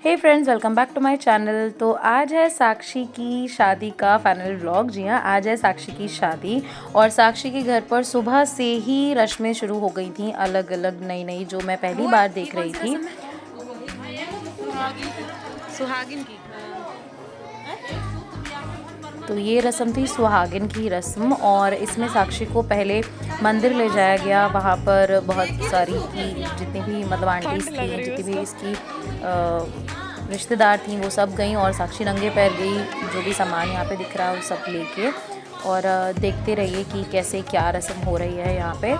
Hey friends, welcome back to my channel. तो आज है साक्षी की शादी का फाइनल व्लॉग। जी हाँ, आज है साक्षी की शादी और साक्षी के घर पर सुबह से ही रस्में शुरू हो गई थी, अलग अलग नई नई, जो मैं पहली बार देख रही थी। सुहागिन की तो ये रस्म थी सुहागिन की रस्म, और इसमें साक्षी को पहले मंदिर ले जाया गया। वहाँ पर बहुत सारी की जितनी भी मतलब आंटीज़ थी, जितनी भी इसकी रिश्तेदार थी, वो सब गई और साक्षी नंगे पैर गई। जो भी सामान यहाँ पे दिख रहा है वो सब लेके, और देखते रहिए कि कैसे क्या रस्म हो रही है यहाँ पे।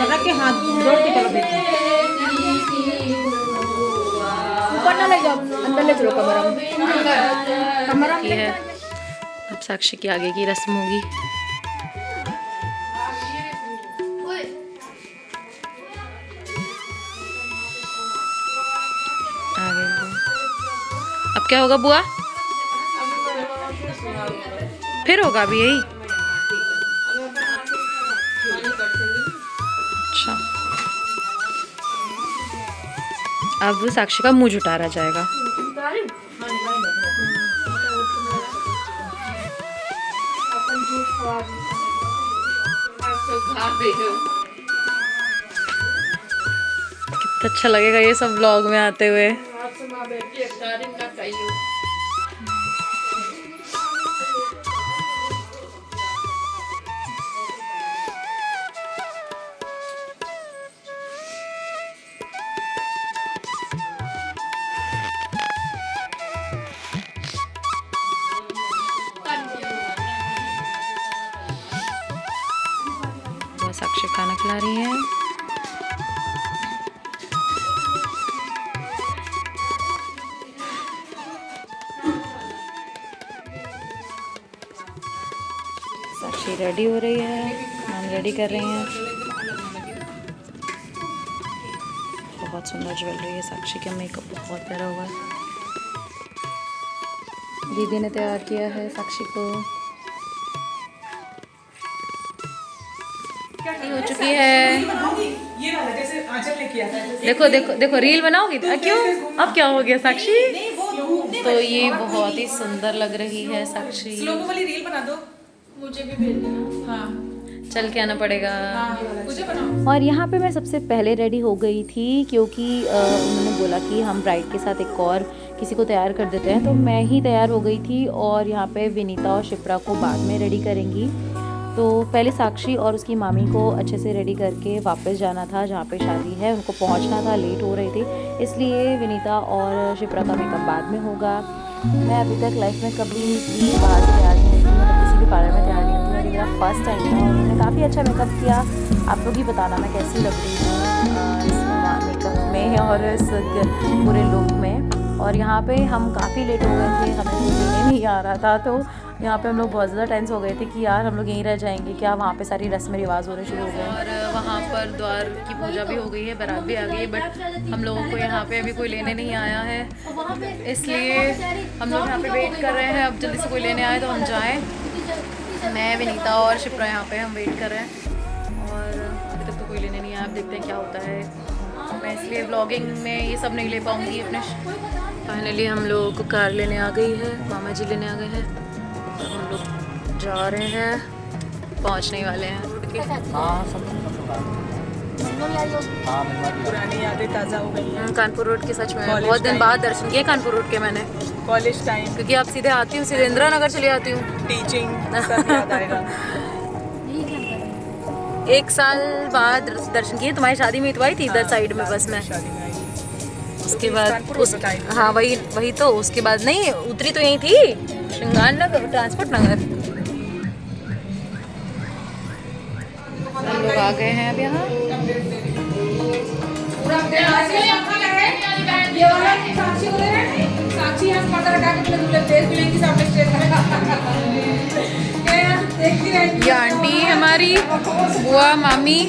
रख के हाथ जोड़ के चलो बेटी, ऊपर ना ले जाओ, अंदर ले चलो कमरा है। अब साक्षी की आगे की रस्म होगी। अब क्या होगा बुआ? फिर होगा अभी यही? अच्छा, अब साक्षी का मुंह जुटारा जाएगा। कितना अच्छा लगेगा ये सब व्लॉग में आते हुए। साक्षी खाना खिला रही है। साक्षी रेडी हो रही है, हम रेडी कर रहे हैं। बहुत सुंदर ज्वेलरी है, साक्षी का मेकअप बहुत प्यारा हुआ है। दीदी ने तैयार किया है साक्षी को। हो चुकी है। ये वाला जैसे आंचल ने किया था। देखो देखो देखो, रील बनाओगी? क्यों, अब क्या हो गया साक्षी? तो ये बहुत ही सुंदर लग रही है साक्षी। स्लोगो वाली रील बना दो, मुझे भी भेज देना। हाँ, चल के आना पड़ेगा। मुझे बनाओ। और यहाँ पे मैं सबसे पहले रेडी हो गई थी, क्योंकि उन्होंने बोला कि हम ब्राइड के साथ एक और किसी को तैयार कर देते हैं, तो मैं ही तैयार हो गई थी। और यहाँ पे विनीता और शिप्रा को बाद में रेडी करेंगी। तो पहले साक्षी और उसकी मामी को अच्छे से रेडी करके वापस जाना था जहाँ पे शादी है, उनको पहुँचना था, लेट हो रही थी, इसलिए विनीता और शिप्रा का मेकअप बाद में होगा। मैं अभी तक लाइफ में कभी भी बाहर से तैयार नहीं हुई थी, मतलब किसी भी पार्लर में तैयार नहीं हुई थी। मेरा फर्स्ट टाइम था और उन्होंने काफ़ी अच्छा मेकअप किया। आप लोग ही बताना मैं कैसी लग रही हूँ इस मेकअप में और इस पूरे लुक में। और यहाँ पे हम काफ़ी लेट हो गए थे, हमें कुछ लेने नहीं आ रहा था, तो यहाँ पे हम लोग बहुत ज़्यादा टेंस हो गए थे कि यार हम लोग यहीं रह जाएंगे क्या। वहाँ पे सारी रस्म रिवाज होने शुरू हो गए और वहाँ पर द्वार की पूजा भी हो गई है, बारात भी आ गई है, बट हम लोगों को यहाँ पे अभी कोई लेने नहीं आया है, इसलिए हम लोग यहाँ पे वेट कर रहे हैं। अब जल्दी से कोई लेने आए तो हम जाएँ। मैं, विनीता और शिप्रा यहाँ पे हम वेट कर रहे हैं और अभी तक तो कोई लेने नहीं आया। अब देखते हैं क्या होता है। मैं इसलिए व्लॉगिंग में ये सब नहीं ले पाऊँगी अपने। फाइनली हम लोगों को कार लेने आ गई है, मामा जी लेने आ गए हैं और हम लोग जा रहे हैं पहुंचने वाले हैं रुक के। हाँ सब पुरानी यादें ताज़ा हो गई। कानपुर रोड के सच में College बहुत दिन time। बाद दर्शन किए कानपुर रोड के मैंने, कॉलेज टाइम, क्योंकि अब सीधे आती हूँ सीधे इंदिरा नगर चली आती हूँ। टीचिंग सब याद आएगा। 1 साल बाद दर्शन किए, तुम्हारी शादी में तो आई थी इधर साइड में बस में। शादी में आई थी। उसके तो बाद कानपुर रोड बताई थी। हाँ वही तो उसके बाद नहीं उतरी तो यही थी श्रृंगार नगर ट्रांसपोर्ट नगर। हम लोग आ गए हैं अब यहाँ। ये आंटी हमारी बुआ मामी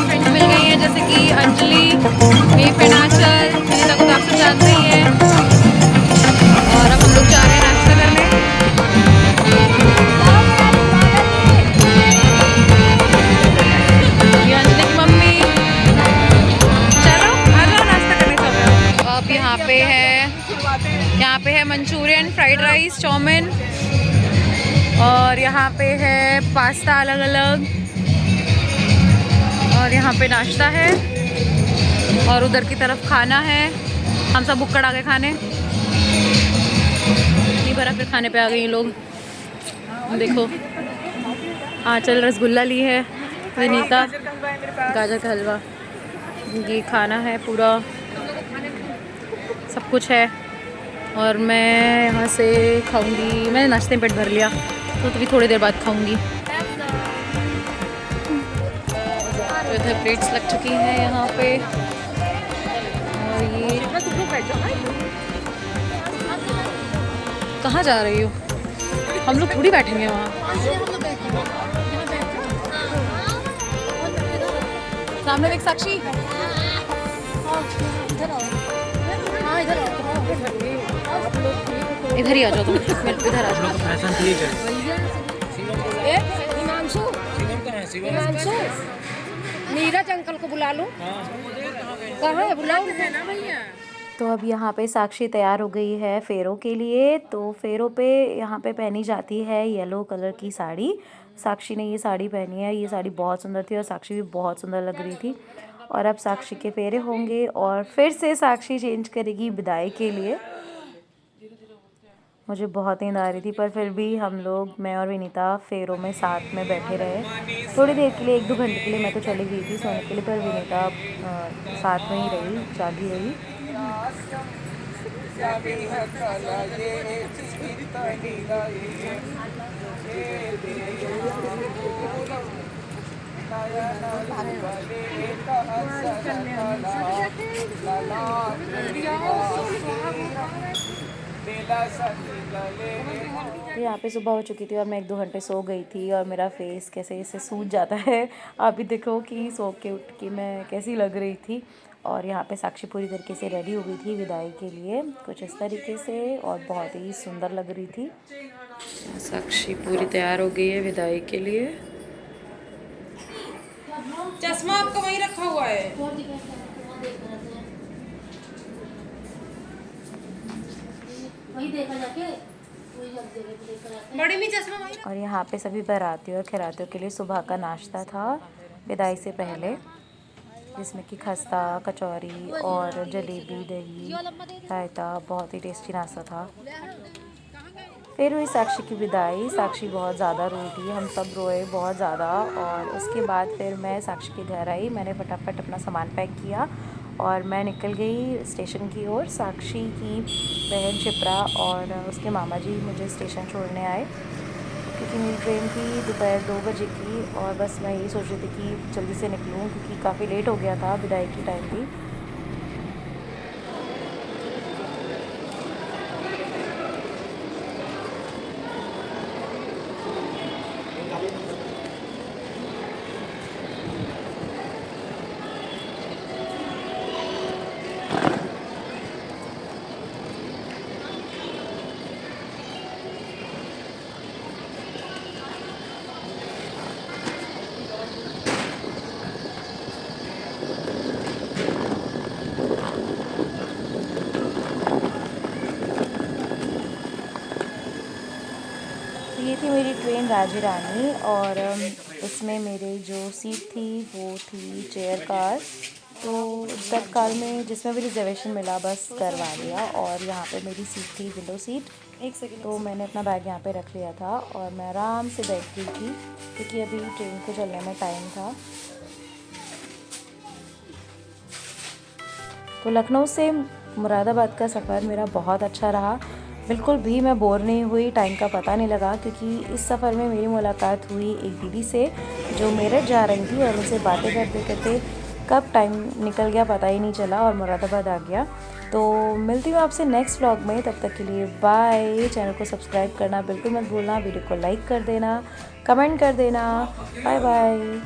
फ्रेंड्स मिल गई हैं जैसे कि अंजलि मेरी फ्रेंड आंचल विनीता को तो आप सब जानते ही हैं। और अब हम लोग जा रहे हैं नाश्ता करने। ये अंजलि की मम्मी, चलो आ जाओ नाश्ता करने चल रहे हो। अब यहाँ पे है मंचूरियन, फ्राइड राइस, चाउमीन और यहाँ पे है पास्ता अलग अलग और यहाँ पे नाश्ता है और उधर की तरफ खाना है। हम सब बुक्कड़ आ गए खाने, नहीं भरा फिर खाने पे आ गए ये लोग। देखो आंचल रसगुल्ला ली है, विनीता गाजर का हलवा, ये खाना है पूरा सब कुछ है। और मैं यहाँ से खाऊंगी, मैंने नाश्ते में पेट भर लिया तो भी थोड़ी देर बाद खाऊंगी। तो इधर प्लेट्स लग चुकी हैं यहाँ पे और ये कहाँ जा रही हो? हम लोग थोड़ी बैठेंगे वहाँ। सामने देख साक्षी, इधर ही आ जाओ तुम, इधर आ जाओ। नीरज अंकल को बुला लो। कहाँ है बुलाओ ना भैया। तो अब यहाँ पे साक्षी तैयार हो गई है फेरों के लिए। तो फेरों पे यहाँ पे पहनी जाती है येलो कलर की साड़ी। साक्षी ने ये साड़ी पहनी है, ये साड़ी बहुत सुंदर थी और साक्षी भी बहुत सुंदर लग रही थी। और अब साक्षी के फेरे होंगे और फिर से साक्षी चेंज करेगी विदाई के लिए। मुझे बहुत नींद आ रही थी पर फिर भी हम लोग, मैं और विनीता फेरों में साथ में बैठे रहे थोड़ी देर के लिए, 1-2 घंटे के लिए। मैं तो चली गई थी सोने के लिए पर विनीता साथ में ही रही, जागी रही। तो यहाँ पे सुबह हो चुकी थी और मैं 1-2 घंटे सो गई थी और मेरा फेस कैसे ऐसे सूज जाता है। आप भी देखो कि सो के उठ के मैं कैसी लग रही थी। और यहाँ पे साक्षी पूरी तरीके से रेडी हो गई थी विदाई के लिए, कुछ इस तरीके से, और बहुत ही सुंदर लग रही थी। साक्षी पूरी तैयार हो गई है विदाई के लिए। चश्मा आपका वहीं रखा हुआ है। वही देखा जाके बड़ी भी चश्मा वहीं। और यहाँ पे सभी बारातियों और खैरातियों के लिए सुबह का नाश्ता था विदाई से पहले, जिसमें कि खस्ता, कचौरी और जलेबी, दही, रायता, बहुत ही टेस्टी नाश्ता था। फिर हुई साक्षी की विदाई। साक्षी बहुत ज़्यादा रोई थी, हम सब रोए बहुत ज़्यादा। और उसके बाद फिर मैं साक्षी के घर आई, मैंने फटाफट अपना सामान पैक किया और मैं निकल गई स्टेशन की ओर। साक्षी की बहन शिप्रा और उसके मामा जी मुझे स्टेशन छोड़ने आए क्योंकि मेरी ट्रेन थी दोपहर 2 बजे की। और बस मैं यही सोच रही थी कि जल्दी से निकलूँ क्योंकि काफ़ी लेट हो गया था, विदाई की टाइम थी। ये थी मेरी ट्रेन राजी रानी और इसमें मेरी जो सीट थी वो थी चेयर कार। तो तत्काल में जिसमें भी रिजर्वेशन मिला बस करवा लिया। और यहाँ पे मेरी सीट थी विंडो सीट। तो मैंने अपना बैग यहाँ पे रख लिया था और मैं आराम से बैठ गई थी क्योंकि अभी ट्रेन को चलने में टाइम था। तो लखनऊ से मुरादाबाद का सफ़र मेरा बहुत अच्छा रहा। बिल्कुल भी मैं बोर नहीं हुई, टाइम का पता नहीं लगा क्योंकि इस सफ़र में मेरी मुलाकात हुई एक दीदी से जो मेरठ जा रही थी और उनसे बातें करते करते कब टाइम निकल गया पता ही नहीं चला और मुरादाबाद आ गया। तो मिलती हूँ आपसे नेक्स्ट व्लॉग में, तब तक के लिए बाय। चैनल को सब्सक्राइब करना बिल्कुल मत भूलना, वीडियो को लाइक कर देना, कमेंट कर देना। Bye bye.